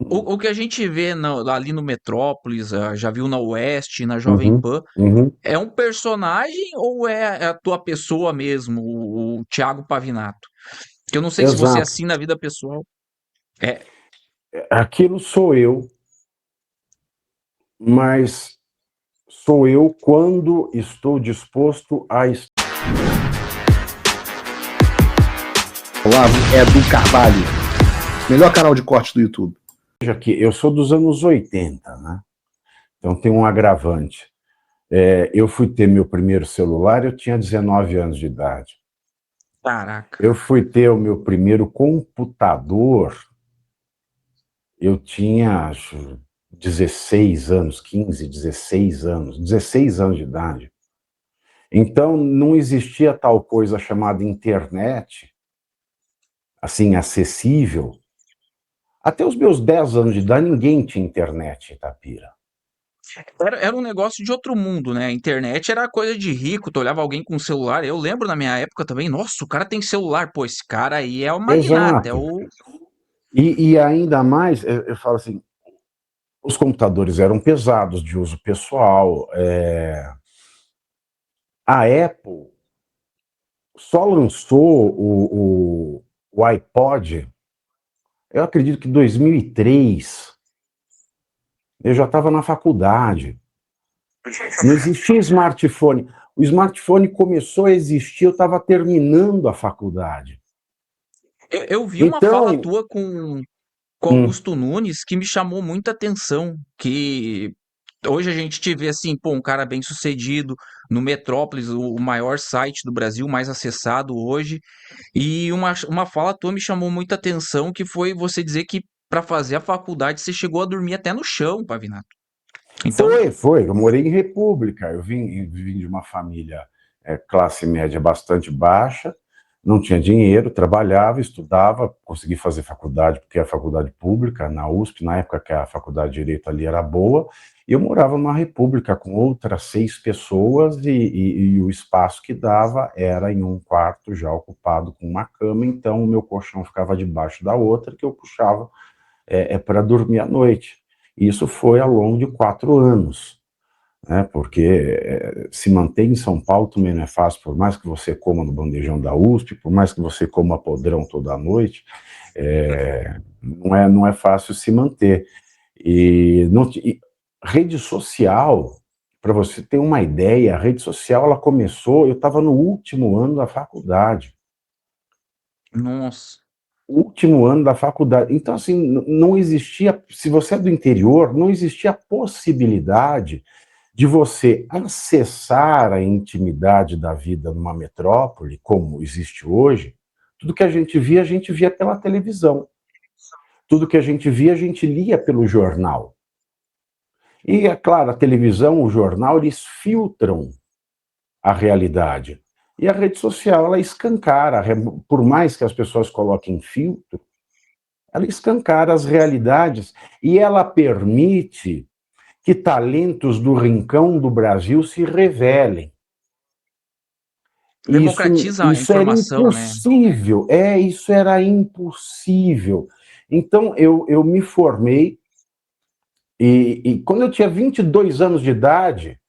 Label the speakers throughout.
Speaker 1: O que a gente vê ali no Metrópolis, já viu na Oeste, na Jovem
Speaker 2: Uhum,
Speaker 1: Pan,
Speaker 2: uhum.
Speaker 1: é um personagem ou é a tua pessoa mesmo, o Thiago Pavinato? Que eu não sei se você é
Speaker 2: Exato.
Speaker 1: assim na vida pessoal. É,
Speaker 2: Aquilo sou eu, mas sou eu quando estou disposto a.
Speaker 3: Olavo é do Carvalho, melhor canal de corte do YouTube.
Speaker 2: Veja que eu sou dos anos 80, né? Então tem um agravante. Eu fui ter meu primeiro celular, eu tinha 19 anos de idade.
Speaker 1: caraca.
Speaker 2: Eu fui ter o meu primeiro computador, eu tinha, acho, 16 anos, 15, 16 anos de idade. Então não existia tal coisa chamada internet, assim, acessível. Até os meus 10 anos de idade, ninguém tinha internet em Itapira.
Speaker 1: Era um negócio de outro mundo, né? A internet era coisa de rico, tu olhava alguém com celular. Eu lembro na minha época também, nossa, o cara tem celular. Pô, esse cara aí é o magnata, é
Speaker 2: Exato.
Speaker 1: o.
Speaker 2: E ainda mais, eu falo assim, os computadores eram pesados, de uso pessoal. A Apple só lançou o iPod, eu acredito que em 2003. Eu já estava na faculdade. Não existia smartphone. O smartphone começou a existir, eu estava terminando a faculdade.
Speaker 1: Eu vi uma fala
Speaker 2: Então,
Speaker 1: tua com
Speaker 2: hum,
Speaker 1: Augusto Nunes que me chamou muita atenção. Que hoje a gente te vê assim, pô, um cara bem sucedido no Metrópolis, o maior site do Brasil, mais acessado hoje. E uma fala tua me chamou muita atenção, que foi você dizer que para fazer a faculdade você chegou a dormir até no chão, Pavinato. Então,
Speaker 2: foi. Eu morei em República. Eu vim de uma família classe média bastante baixa, não tinha dinheiro, trabalhava, estudava, consegui fazer faculdade, porque é a faculdade pública, na USP, na época que a faculdade de Direito ali era boa, e eu morava numa república com outras 6 pessoas, e o espaço que dava era em um quarto já ocupado com uma cama, então o meu colchão ficava debaixo da outra, que eu puxava para dormir à noite. Isso foi ao longo de 4 anos, né? Porque se manter em São Paulo também não é fácil, por mais que você coma no bandejão da USP, por mais que você coma podrão toda noite, não é fácil se manter. E, não, e rede social, para você ter uma ideia, a rede social ela começou, eu estava no último ano da faculdade.
Speaker 1: nossa.
Speaker 2: Último ano da faculdade. Então, assim, não existia, se você é do interior, não existia a possibilidade de você acessar a intimidade da vida numa metrópole, como existe hoje. Tudo que a gente via pela televisão. Tudo que a gente lia pelo jornal. E, é claro, a televisão, o jornal, eles filtram a realidade. E a rede social, ela escancara, por mais que as pessoas coloquem filtro, ela escancara as realidades e ela permite que talentos do rincão do Brasil se revelem.
Speaker 1: Democratiza a
Speaker 2: Isso era
Speaker 1: informação, né?
Speaker 2: impossível, isso era impossível. Então, eu me formei e quando eu tinha 22 anos de idade,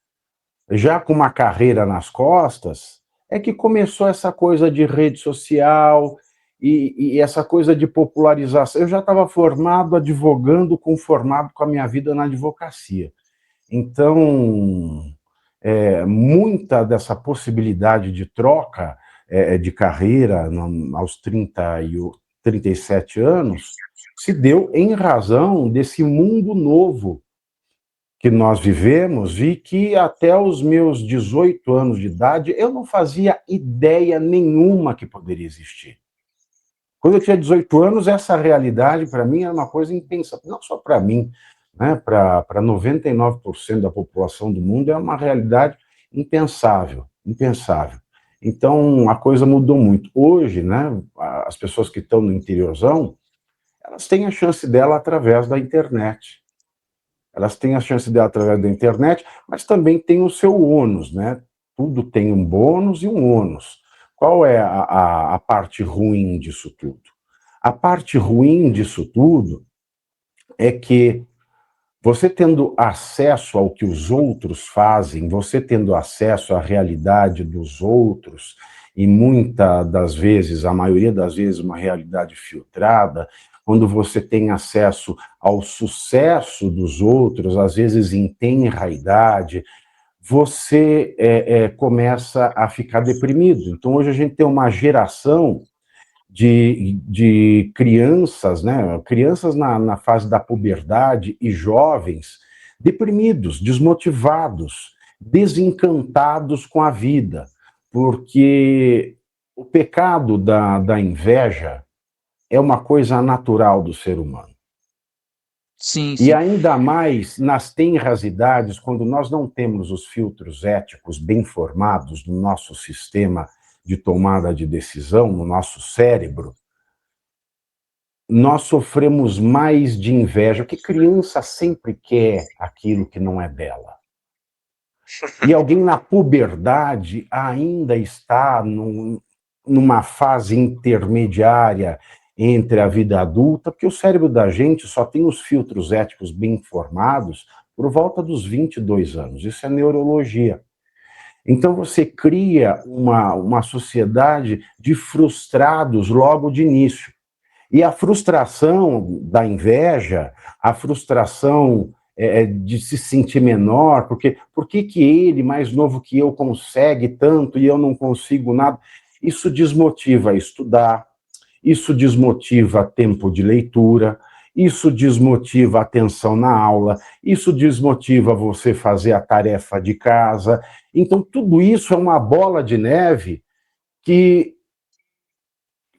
Speaker 2: já com uma carreira nas costas, é que começou essa coisa de rede social e essa coisa de popularização. Eu já estava formado, advogando, conformado com a minha vida na advocacia. Então, muita dessa possibilidade de troca de carreira aos 37 anos se deu em razão desse mundo novo que nós vivemos e que até os meus 18 anos de idade eu não fazia ideia nenhuma que poderia existir. Quando eu tinha 18 anos, essa realidade para mim era uma coisa impensável, não só para mim, né, para 99% da população do mundo é uma realidade impensável, impensável. Então a coisa mudou muito. Hoje, né, as pessoas que estão no interiorzão, elas têm a chance dela através da internet. Elas têm a chance dela através da internet, mas também tem o seu ônus, né? Tudo tem um bônus e um ônus. Qual é a parte ruim disso tudo? A parte ruim disso tudo é que você tendo acesso ao que os outros fazem, você tendo acesso à realidade dos outros, e muitas das vezes, a maioria das vezes, uma realidade filtrada, quando você tem acesso ao sucesso dos outros, às vezes em tenra idade, você começa a ficar deprimido. Então, hoje a gente tem uma geração de crianças, né? Crianças na fase da puberdade e jovens deprimidos, desmotivados, desencantados com a vida, porque o pecado da inveja é uma coisa natural do ser humano.
Speaker 1: Sim,
Speaker 2: E
Speaker 1: sim.
Speaker 2: ainda mais nas tenras idades, quando nós não temos os filtros éticos bem formados no nosso sistema de tomada de decisão, no nosso cérebro, nós sofremos mais de inveja, porque criança sempre quer aquilo que não é dela. E alguém na puberdade ainda está numa fase intermediária entre a vida adulta, porque o cérebro da gente só tem os filtros éticos bem formados por volta dos 22 anos. Isso é neurologia. Então você cria uma sociedade de frustrados logo de início. E a frustração da inveja, a frustração de se sentir menor, porque por que ele, mais novo que eu, consegue tanto e eu não consigo nada? Isso desmotiva a estudar, isso desmotiva tempo de leitura, isso desmotiva a atenção na aula, isso desmotiva você fazer a tarefa de casa. Então, tudo isso é uma bola de neve que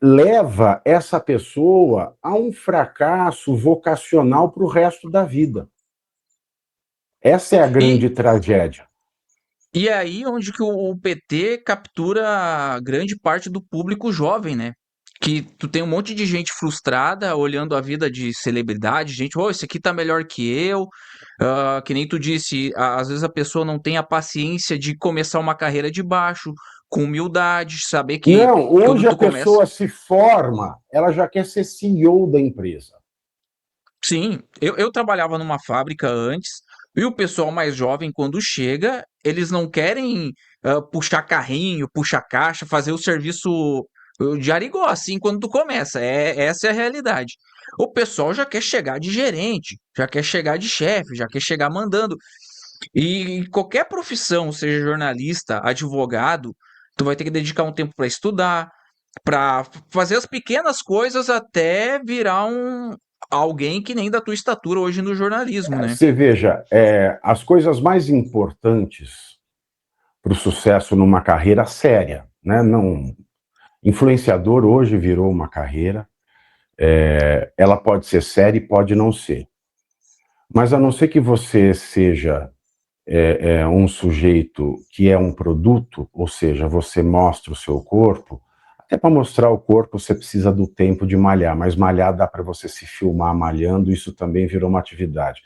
Speaker 2: leva essa pessoa a um fracasso vocacional para o resto da vida. Essa é a grande
Speaker 1: E,
Speaker 2: tragédia.
Speaker 1: e é aí onde que o PT captura grande parte do público jovem, né? Que tu tem um monte de gente frustrada olhando a vida de celebridade, gente, oh, esse aqui tá melhor que eu. Que nem tu disse, às vezes a pessoa não tem a paciência de começar uma carreira de baixo, com humildade, saber que
Speaker 2: Não,
Speaker 1: quando
Speaker 2: hoje a
Speaker 1: tu começa.
Speaker 2: pessoa se forma, ela já quer ser CEO da empresa.
Speaker 1: Sim, eu trabalhava numa fábrica antes, e o pessoal mais jovem, quando chega, eles não querem puxar carrinho, puxar caixa, fazer o serviço de arigó, assim, quando tu começa. Essa é a realidade. O pessoal já quer chegar de gerente, já quer chegar de chefe, já quer chegar mandando. E qualquer profissão, seja jornalista, advogado, tu vai ter que dedicar um tempo para estudar, para fazer as pequenas coisas até virar alguém que nem da tua estatura hoje no jornalismo, né?
Speaker 2: Você veja, as coisas mais importantes para o sucesso numa carreira séria, né? Não, influenciador hoje virou uma carreira, ela pode ser séria e pode não ser. Mas a não ser que você seja um sujeito que é um produto, ou seja, você mostra o seu corpo, até para mostrar o corpo você precisa do tempo de malhar, mas malhar dá para você se filmar malhando, isso também virou uma atividade.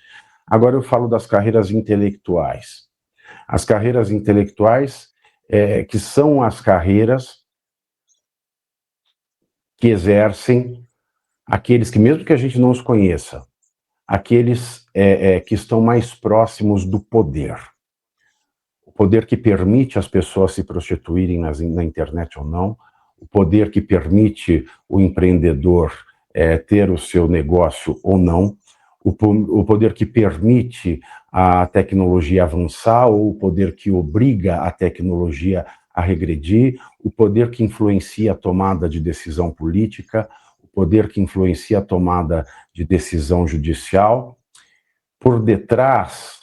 Speaker 2: Agora eu falo das carreiras intelectuais. As carreiras intelectuais, que são as carreiras que exercem aqueles que, mesmo que a gente não os conheça, aqueles que estão mais próximos do poder. O poder que permite as pessoas se prostituírem na internet ou não, o poder que permite o empreendedor ter o seu negócio ou não, o poder que permite a tecnologia avançar ou o poder que obriga a tecnologia a regredir, o poder que influencia a tomada de decisão política, o poder que influencia a tomada de decisão judicial. Por detrás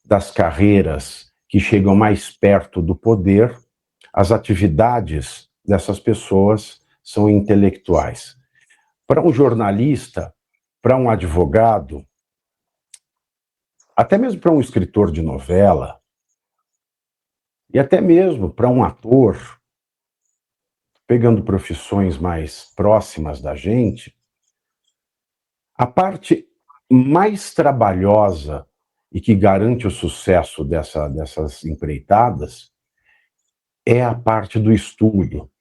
Speaker 2: das carreiras que chegam mais perto do poder, as atividades dessas pessoas são intelectuais. Para um jornalista, para um advogado, até mesmo para um escritor de novela, e até mesmo para um ator, pegando profissões mais próximas da gente, a parte mais trabalhosa e que garante o sucesso dessas empreitadas é a parte do estudo.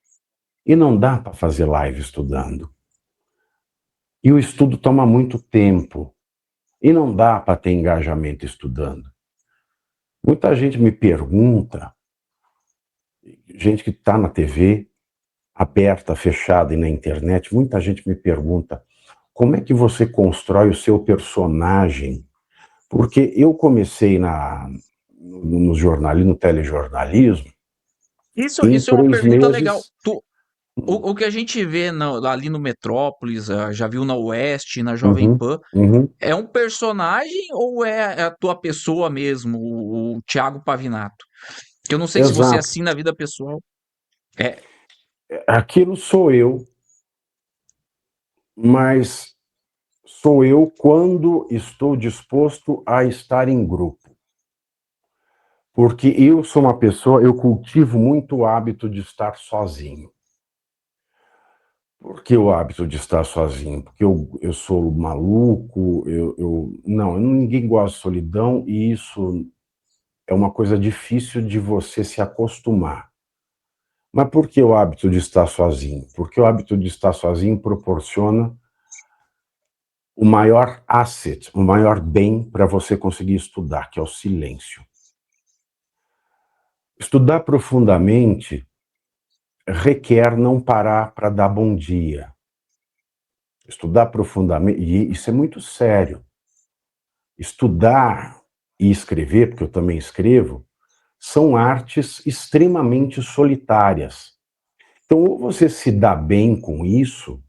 Speaker 2: E não dá para fazer live estudando. E o estudo toma muito tempo. E não dá para ter engajamento estudando. Muita gente me pergunta, gente que está na TV, aberta, fechada e na internet, muita gente me pergunta como é que você constrói o seu personagem? Porque eu comecei no jornalismo, no telejornalismo, em
Speaker 1: Isso é uma
Speaker 2: 3
Speaker 1: pergunta legal.
Speaker 2: meses.
Speaker 1: O que a gente vê ali no Metrópolis, já viu na Oeste, na Jovem
Speaker 2: Uhum,
Speaker 1: Pan,
Speaker 2: uhum,
Speaker 1: é um personagem ou é a tua pessoa mesmo, o Thiago Pavinato? Que eu não sei se você é
Speaker 2: exato.
Speaker 1: assim na vida pessoal. É,
Speaker 2: Aquilo sou eu, mas sou eu quando estou disposto a estar em grupo. Porque eu sou uma pessoa, eu cultivo muito o hábito de estar sozinho. Por que o hábito de estar sozinho? Porque eu sou maluco, não, ninguém gosta de solidão e isso é uma coisa difícil de você se acostumar. Mas por que o hábito de estar sozinho? Porque o hábito de estar sozinho proporciona o maior asset, o maior bem para você conseguir estudar, que é o silêncio. Estudar profundamente requer não parar para dar bom dia. Estudar profundamente, e isso é muito sério. Estudar e escrever, porque eu também escrevo, são artes extremamente solitárias. Então, ou você se dá bem com isso,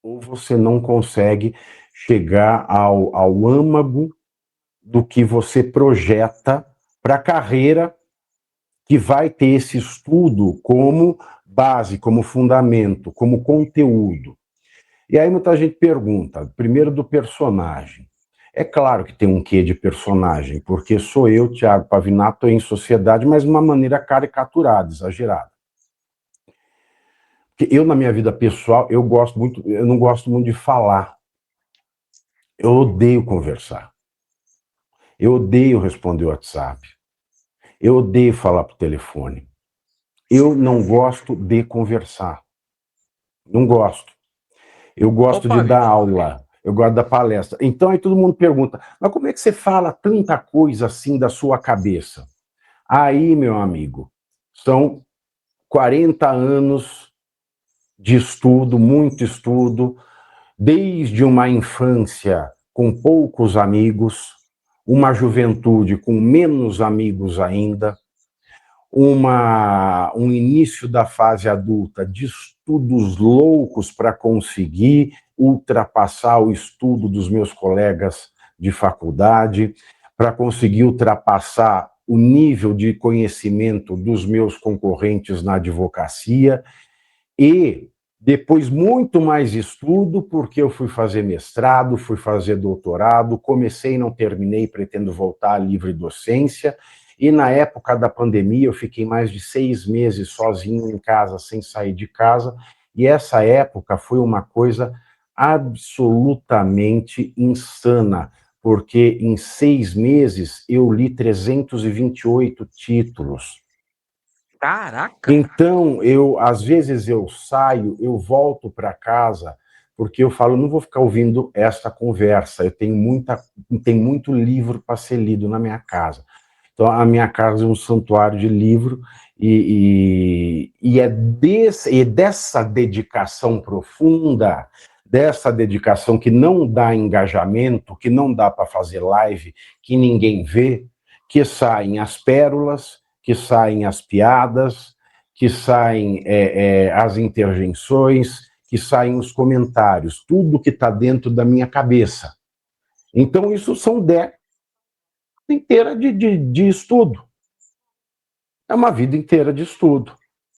Speaker 2: ou você não consegue chegar ao âmago do que você projeta para a carreira que vai ter esse estudo como base, como fundamento, como conteúdo. E aí muita gente pergunta, primeiro do personagem. É claro que tem um quê de personagem, porque sou eu, Thiago Pavinato, em sociedade, mas de uma maneira caricaturada, exagerada. Porque eu, na minha vida pessoal, eu não gosto muito de falar. Eu odeio conversar. Eu odeio responder o WhatsApp. Eu odeio falar por telefone. Eu não gosto de conversar. Não gosto. Eu
Speaker 1: ô
Speaker 2: gosto de
Speaker 1: Pavio,
Speaker 2: dar aula. Eu gosto da palestra. Então aí todo mundo pergunta, mas como é que você fala tanta coisa assim da sua cabeça? Aí, meu amigo, são 40 anos de estudo, muito estudo, desde uma infância com poucos amigos, uma juventude com menos amigos ainda, um início da fase adulta de estudos loucos para conseguir ultrapassar o estudo dos meus colegas de faculdade, para conseguir ultrapassar o nível de conhecimento dos meus concorrentes na advocacia e depois muito mais estudo, porque eu fui fazer mestrado, fui fazer doutorado, comecei e não terminei, pretendo voltar à livre docência. E na época da pandemia, eu fiquei mais de 6 meses sozinho em casa, sem sair de casa. E essa época foi uma coisa absolutamente insana, porque em 6 meses eu li 328 títulos.
Speaker 1: caraca!
Speaker 2: Então, às vezes eu saio, eu volto para casa, porque eu falo, não vou ficar ouvindo esta conversa, eu tenho muito livro para ser lido na minha casa. Então, a minha casa é um santuário de livro, é dessa dedicação profunda, dessa dedicação que não dá engajamento, que não dá para fazer live, que ninguém vê, que saem as pérolas, que saem as piadas, que saem as intervenções, que saem os comentários, tudo que está dentro da minha cabeça. Então, isso são décadas inteiras de estudo. É uma vida inteira de estudo.